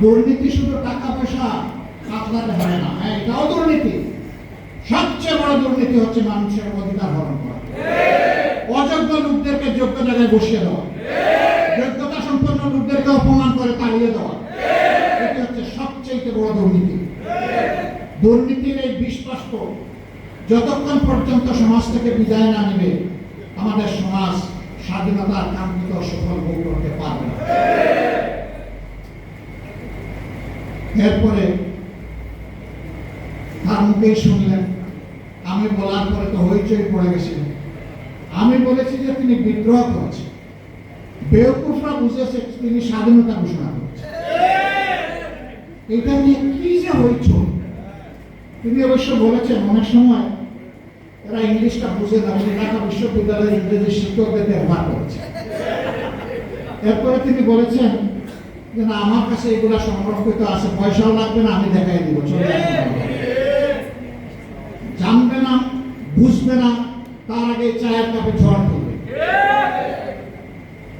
দুর্নীতি শুধু টাকা পয়সা কাতলাতে হয় না, হ্যাঁ এটাও দুর্নীতি। সবচেয়ে বড় দুর্নীতি হচ্ছে মানুষের অধিকার হরণ করা, অযোগ্য লোকদেরকে যোগ্য জায়গায় বসিয়ে দেওয়া, যোগ্যতা সম্পন্ন লোকদেরকে অপমান করে তাড়িয়ে দেওয়া, এটি হচ্ছে সবচেয়ে বড় দুর্নীতি। দুর্নীতির এই বিষবাষ্প যতক্ষণ পর্যন্ত সমাজ থেকে বিদায় না নেবে, আমাদের সমাজ স্বাধীনতার কাঙ্ক্ষিত সফল ভোগ করতে পারবে না। এরপরে তার মুখেই শুনলেন, আমি বলার পরে তো হইচই পড়ে গেছিলেন। আমি বলেছি যে তিনি বিদ্রোহ করেছেন, বেওকুফরা বুঝেছে তিনি স্বাধীনতা ঘোষণা করেছেন। এটা নিয়ে কি যে হইচই। তিনি অবশ্য বলেছেন অনেক সময় এরা ইংলিশটা বুঝে না, ঢাকা বিশ্ববিদ্যালয়ের ইংরেজি শিক্ষকদের ব্যবহার করেছে। এরপরে তিনি বলেছেন যে না, আমার কাছে এগুলা সংরক্ষিত আছে, পয়সাও লাগবে না, আমি দেখাই দিব, চলে জানবে না, বুঝবে না, তার আগে চায়ের কাপে ঝড় তুলবে।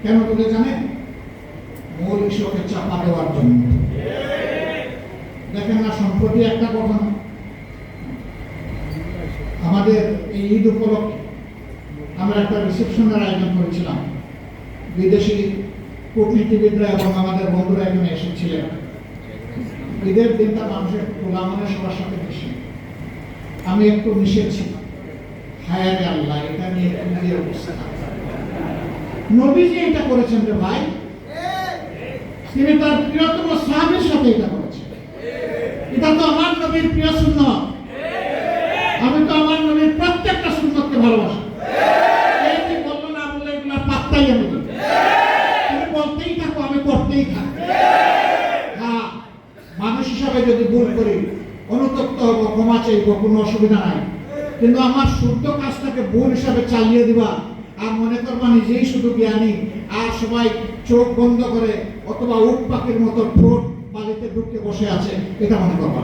কেন তুলে জানেন? মূল ইস্যুকে চাপা দেওয়ার জন্য। দেখেন না, সম্প্রতি একটা ঘটনা, আমাদের এই ঈদ উপলক্ষে আমরা একটা রিসেপশনের আয়োজন করেছিলাম। বিদেশি কূটনীতিবিদরা এবং আমাদের বন্ধুরা এখানে এসেছিলেন। ঈদের দিনটা মানুষের খোলা মনে সবার সাথে মিশে, আমি একটু মিশেছি। হায় রে আল্লাহ, এটা নিয়ে কি অবস্থা। নবীজি এটা করেছেন রে ভাই, তিনি তার প্রিয়তম সাহাবীর সাথে এটা করেছেন। এটা তো আমার নবীর প্রিয় সুন্নাত। আমি তো আমার নবীর প্রত্যেকটা সুন্নতকে ভালোবাসি। এই যে বললো না বলে এগুলো পাত্তাই আমি দিই। তুমি বলতেই থাকো, আমি করতেই থাকি। হ্যাঁ, মানুষ হিসাবে যদি ভুল করি অনুতপ্ত হবো, ক্ষমা চাইবো, কোনো অসুবিধা নাই। কিন্তু আমার শুদ্ধ কাজটাকে ভুল হিসাবে চালিয়ে দিবা আর মনে করবা নিজেই শুধু জ্ঞানী, আর সবাই চোখ বন্ধ করে অথবা উট পাখির মতো ঠোঁট বালিতে ঢুকে বসে আছে, এটা মনে করবা।